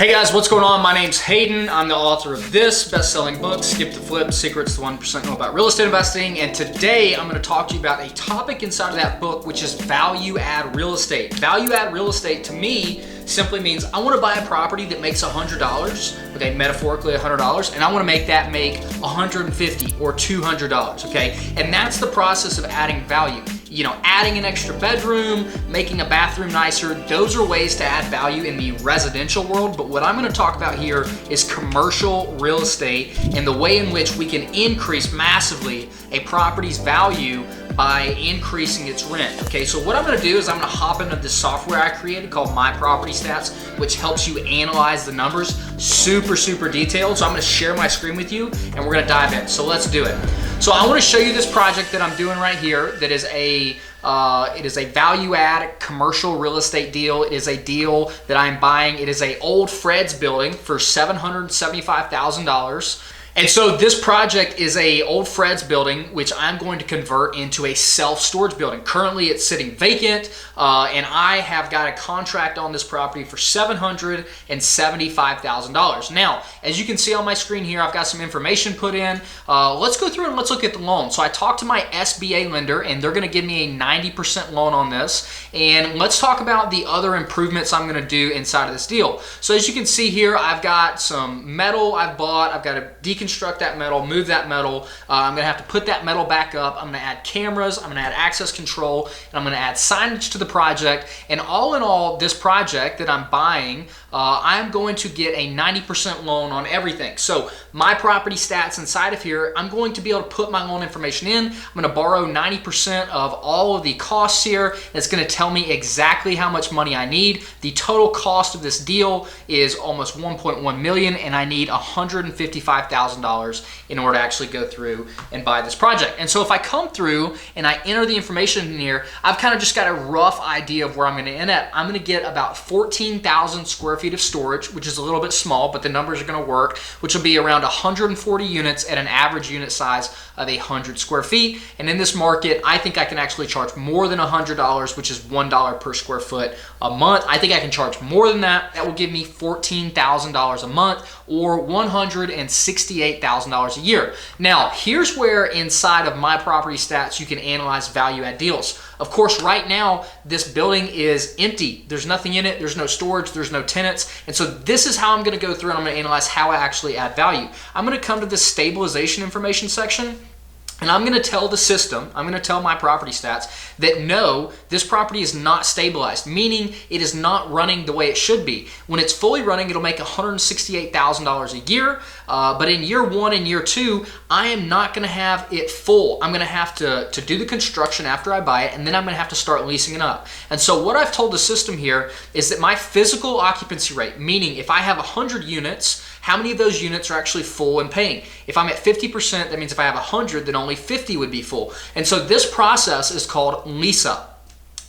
Hey guys, what's going on? My name's Hayden. I'm the author of this best-selling book, Skip the Flip, Secrets the 1% Know About Real Estate Investing. And today I'm going to talk to you about a topic inside of that book, which is value-add real estate. Value-add real estate to me simply means I want to buy a property that makes $100, okay, metaphorically $100, and I want to make that make $150 or $200, okay? And that's the process of adding value. You know, adding an extra bedroom, making a bathroom nicer, those are ways to add value in the residential world. But what I'm going to talk about here is commercial real estate and the way in which we can increase massively a property's value by increasing its rent. Okay, so what I'm going to do is I'm going to hop into this software I created called MyPropertyStats, which helps you analyze the numbers super detailed. So I'm going to share my screen with you and we're going to dive in. So let's do it. So I want to show you this project that I'm doing right here that is it is a value-add commercial real estate deal. It is a deal that I'm buying. It is a old Fred's building for $775,000. And so this project is a old Fred's building, which I'm going to convert into a self-storage building. Currently it's sitting vacant, and I have got a contract on this property for $775,000. Now, as you can see on my screen here, I've got some information put in. Let's go through and let's look at the loan. So I talked to my SBA lender, and they're gonna give me a 90% loan on this. And let's talk about the other improvements I'm gonna do inside of this deal. So as you can see here, I've got some metal I've bought. I've got to deconstruct that metal, move that metal. I'm gonna have to put that metal back up. I'm gonna add cameras, I'm gonna add access control, and I'm gonna add signage to the project. And all in all, this project that I'm buying, I'm going to get a 90% loan on everything. So my property stats inside of here, I'm going to be able to put my loan information in. I'm gonna borrow 90% of all of the costs here. It's gonna tell me exactly how much money I need. The total cost of this deal is almost 1.1 million, and I need $155,000 in order to actually go through and buy this project. And so if I come through and I enter the information in here, I've kind of just got a rough idea of where I'm gonna end at. I'm gonna get about 14,000 square feet of storage, which is a little bit small, but the numbers are gonna work, which will be around 140 units at an average unit size of 100 square feet. And in this market, I think I can actually charge more than $100, which is $1 per square foot a month. I think I can charge more than that. That will give me $14,000 a month or $168,000 a year. Now, here's where inside of My Property Stats you can analyze value add deals. Of course, right now, this building is empty. There's nothing in it. There's no storage. There's no tenants. And so this is how I'm going to go through and I'm going to analyze how I actually add value. I'm going to come to this stabilization information section. And I'm going to tell the system, I'm going to tell My Property Stats that no, this property is not stabilized, meaning it is not running the way it should be. When it's fully running, it'll make $168,000 a year. But in year one and year two, I am not going to have it full. I'm going to have to do the construction after I buy it, and then I'm going to have to start leasing it up. And so what I've told the system here is that my physical occupancy rate, meaning if I have 100 units, how many of those units are actually full and paying? If I'm at 50%, that means if I have 100, then only 50 would be full. And so this process is called lease up.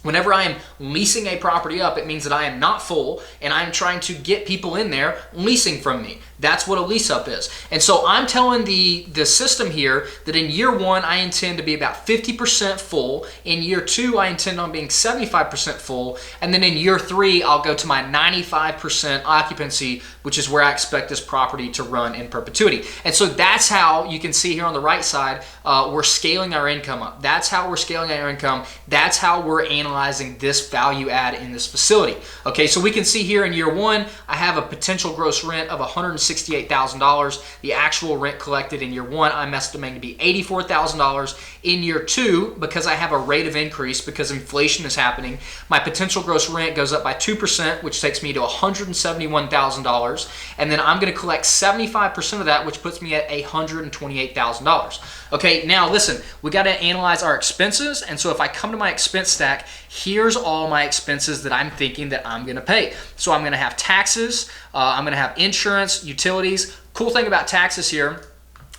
Whenever I am leasing a property up, it means that I am not full and I'm trying to get people in there leasing from me. That's what a lease up is. And so I'm telling the system here that in year one, I intend to be about 50% full. In year two, I intend on being 75% full. And then in year three, I'll go to my 95% occupancy, which is where I expect this property to run in perpetuity. And so that's how you can see here on the right side, we're scaling our income up. That's how we're scaling our income. That's how we're analyzing this value add in this facility. Okay, so we can see here in year one, I have a potential gross rent of $168,000. The actual rent collected in year one, I'm estimating to be $84,000. In year two, because I have a rate of increase because inflation is happening, my potential gross rent goes up by 2%, which takes me to $171,000. And then I'm going to collect 75% of that, which puts me at $128,000. Okay, now listen, we got to analyze our expenses. And so if I come to my expense stack, here's all my expenses that I'm thinking that I'm going to pay. So I'm going to have taxes, I'm going to have insurance, utilities. Cool thing about taxes here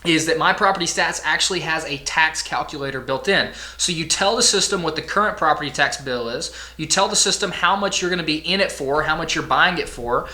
is that MyPropertyStats actually has a tax calculator built in. So you tell the system what the current property tax bill is, you tell the system how much you're going to be in it for, how much you're buying it for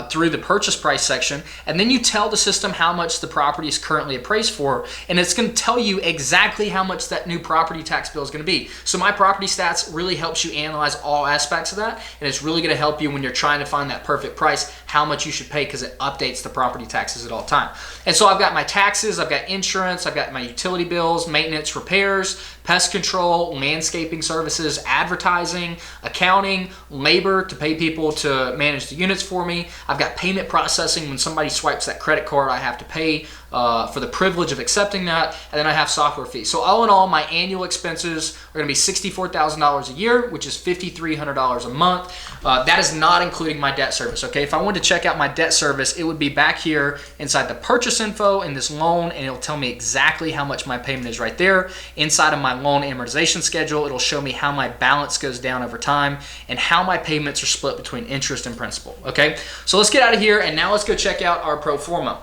through the purchase price section, and then you tell the system how much the property is currently appraised for, and it's going to tell you exactly how much that new property tax bill is going to be. So MyPropertyStats really helps you analyze all aspects of that, and it's really going to help you when you're trying to find that perfect price, how much you should pay, because it updates the property taxes at all time. And so I've got my taxes, I've got insurance, I've got my utility bills, maintenance, repairs, pest control, landscaping services, advertising, accounting, labor to pay people to manage the units for me. I've got payment processing. When somebody swipes that credit card, I have to pay for the privilege of accepting that, and then I have software fees. So all in all, my annual expenses are going to be $64,000 a year, which is $5,300 a month. That is not including my debt service. Okay, if I wanted to check out my debt service, it would be back here inside the purchase info in this loan, and it'll tell me exactly how much my payment is right there. Inside of my loan amortization schedule, it'll show me how my balance goes down over time and how my payments are split between interest and principal. Okay, so let's get out of here, and now let's go check out our pro forma.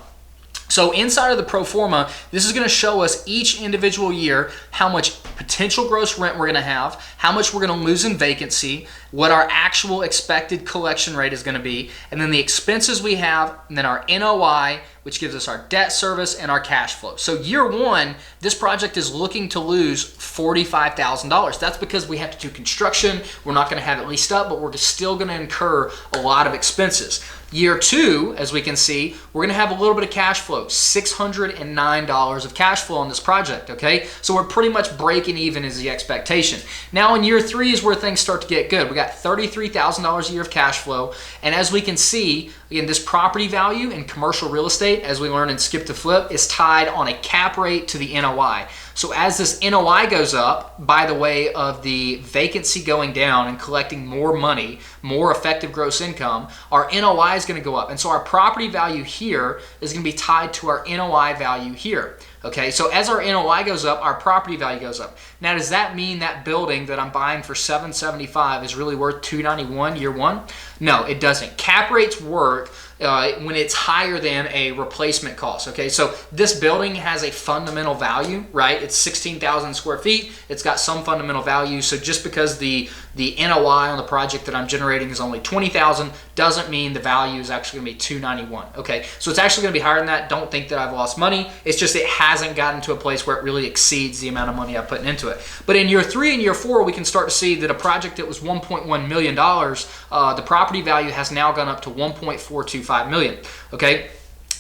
So inside of the pro forma, this is going to show us each individual year how much potential gross rent we're going to have, how much we're going to lose in vacancy, what our actual expected collection rate is going to be, and then the expenses we have, and then our NOI, which gives us our debt service and our cash flow. So year one, this project is looking to lose $45,000. That's because we have to do construction. We're not going to have it leased up, but we're still going to incur a lot of expenses. Year two, as we can see, we're going to have a little bit of cash flow, $609 of cash flow on this project, okay? So we're pretty much breaking even is the expectation. Now in year three is where things start to get good. We got $33,000 a year of cash flow, and as we can see, again, this property value in commercial real estate, as we learned in Skip to Flip, is tied on a cap rate to the NOI. So as this NOI goes up, by the way of the vacancy going down and collecting more money, more effective gross income, our NOI is going to go up. And so our property value here is going to be tied to our NOI value here. Okay, so as our NOI goes up, our property value goes up. Now, does that mean that building that I'm buying for $775 is really worth $291 year one? No, it doesn't. Cap rates work when it's higher than a replacement cost. Okay, so this building has a fundamental value, right? It's 16,000 square feet. It's got some fundamental value. So just because the NOI on the project that I'm generating is only 20,000 doesn't mean the value is actually going to be 291. Okay, so it's actually going to be higher than that. Don't think that I've lost money. It's just it hasn't gotten to a place where it really exceeds the amount of money I've put into it. But in year three and year four, we can start to see that a project that was $1.1 million, the property value has now gone up to $1.425 million. Okay.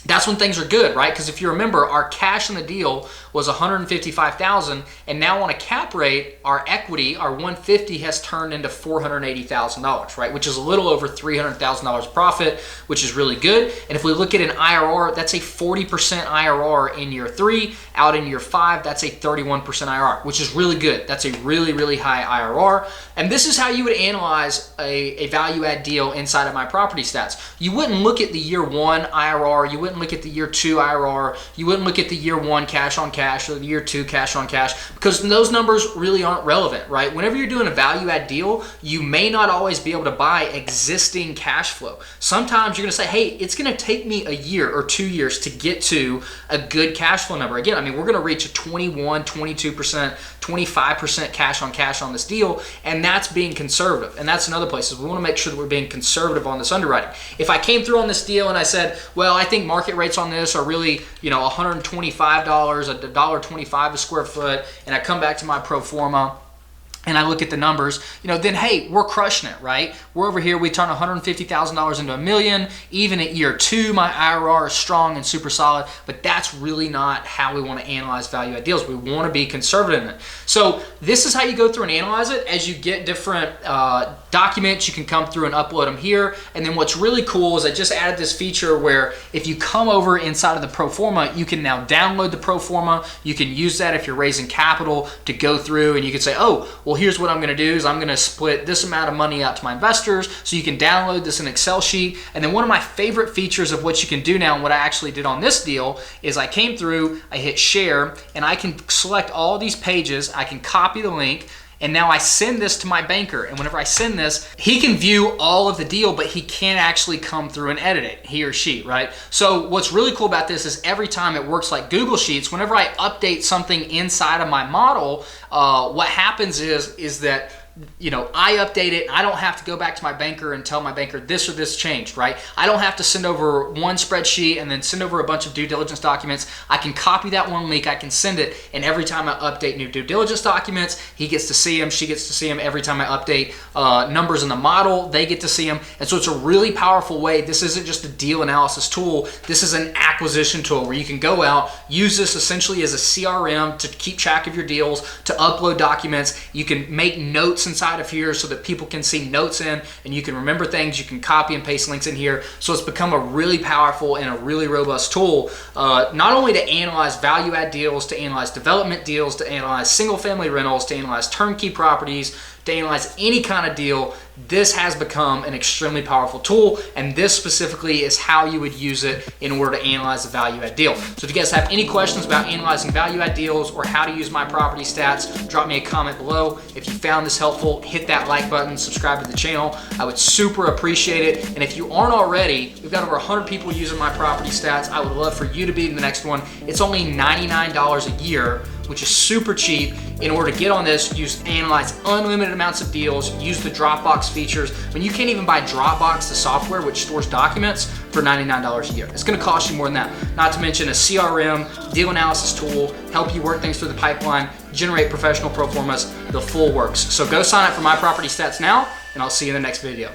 That's when things are good, right? Because if you remember, our cash in the deal was $155,000, and now on a cap rate, our equity, our $150, has turned into $480,000, right? Which is a little over $300,000 profit, which is really good. And if we look at an IRR, that's a 40% IRR in year three. Out in year five, that's a 31% IRR, which is really good. That's a really, really high IRR. And this is how you would analyze a value add deal inside of MyPropertyStats. You wouldn't look at the year one IRR. You wouldn't look at the year two IRR. You wouldn't look at the year one cash on cash or the year two cash on cash, because those numbers really aren't relevant, right? Whenever you're doing a value add deal, you may not always be able to buy existing cash flow. Sometimes you're going to say, hey, it's going to take me a year or 2 years to get to a good cash flow number. Again, I mean, we're going to reach a 21, 22%, 25% cash on cash on this deal, and that's being conservative. And that's another place, is we want to make sure that we're being conservative on this underwriting. If I came through on this deal and I said, well, I think market rates on this are really, $125, $1.25 a square foot, and I come back to my pro forma and I look at the numbers, then hey, we're crushing it, right? We're over here, we turn $150,000 into $1 million. Even at year two, my IRR is strong and super solid, but that's really not how we want to analyze value add deals. We want to be conservative in it. So this is how you go through and analyze it. As you get different documents, you can come through and upload them here. And then what's really cool is I just added this feature where if you come over inside of the pro forma, you can now download the pro forma. You can use that if you're raising capital to go through, and you can say, oh, well, here's what I'm going to do is I'm going to split this amount of money out to my investors. So you can download this in an Excel sheet. And then one of my favorite features of what you can do now, and what I actually did on this deal, is I came through, I hit share, and I can select all these pages. I can copy the link, And now I send this to my banker, and whenever I send this, he can view all of the deal, but he can't actually come through and edit it, he or she, right? So what's really cool about this is every time it works like Google Sheets, whenever I update something inside of my model, what happens is that I update it. I don't have to go back to my banker and tell my banker this or this changed, right? I don't have to send over one spreadsheet and then send over a bunch of due diligence documents. I can copy that one link, I can send it, and every time I update new due diligence documents, he gets to see them, she gets to see them. Every time I update numbers in the model, they get to see them. And so it's a really powerful way. This isn't just a deal analysis tool. This is an acquisition tool where you can go out, use this essentially as a CRM to keep track of your deals, to upload documents. You can make notes inside of here so that people can see notes in, and you can remember things. You can copy and paste links in here. So it's become a really powerful and a really robust tool, not only to analyze value add deals, to analyze development deals, to analyze single family rentals, to analyze turnkey properties, to analyze any kind of deal. This has become an extremely powerful tool, and this specifically is how you would use it in order to analyze a value add deal. So if you guys have any questions about analyzing value add deals or how to use My Property Stats, drop me a comment below. If you found this helpful, hit that like button, subscribe to the channel. I would super appreciate it. And if you aren't already, we've got over 100 people using My Property Stats. I would love for you to be in the next one. It's only $99 a year, which is super cheap. In order to get on this, analyze unlimited amounts of deals, use the Dropbox features. When you can't even buy Dropbox, the software which stores documents, for $99 a year. It's gonna cost you more than that. Not to mention a CRM, deal analysis tool, help you work things through the pipeline, generate professional pro formas, the full works. So go sign up for My Property Stats now, and I'll see you in the next video.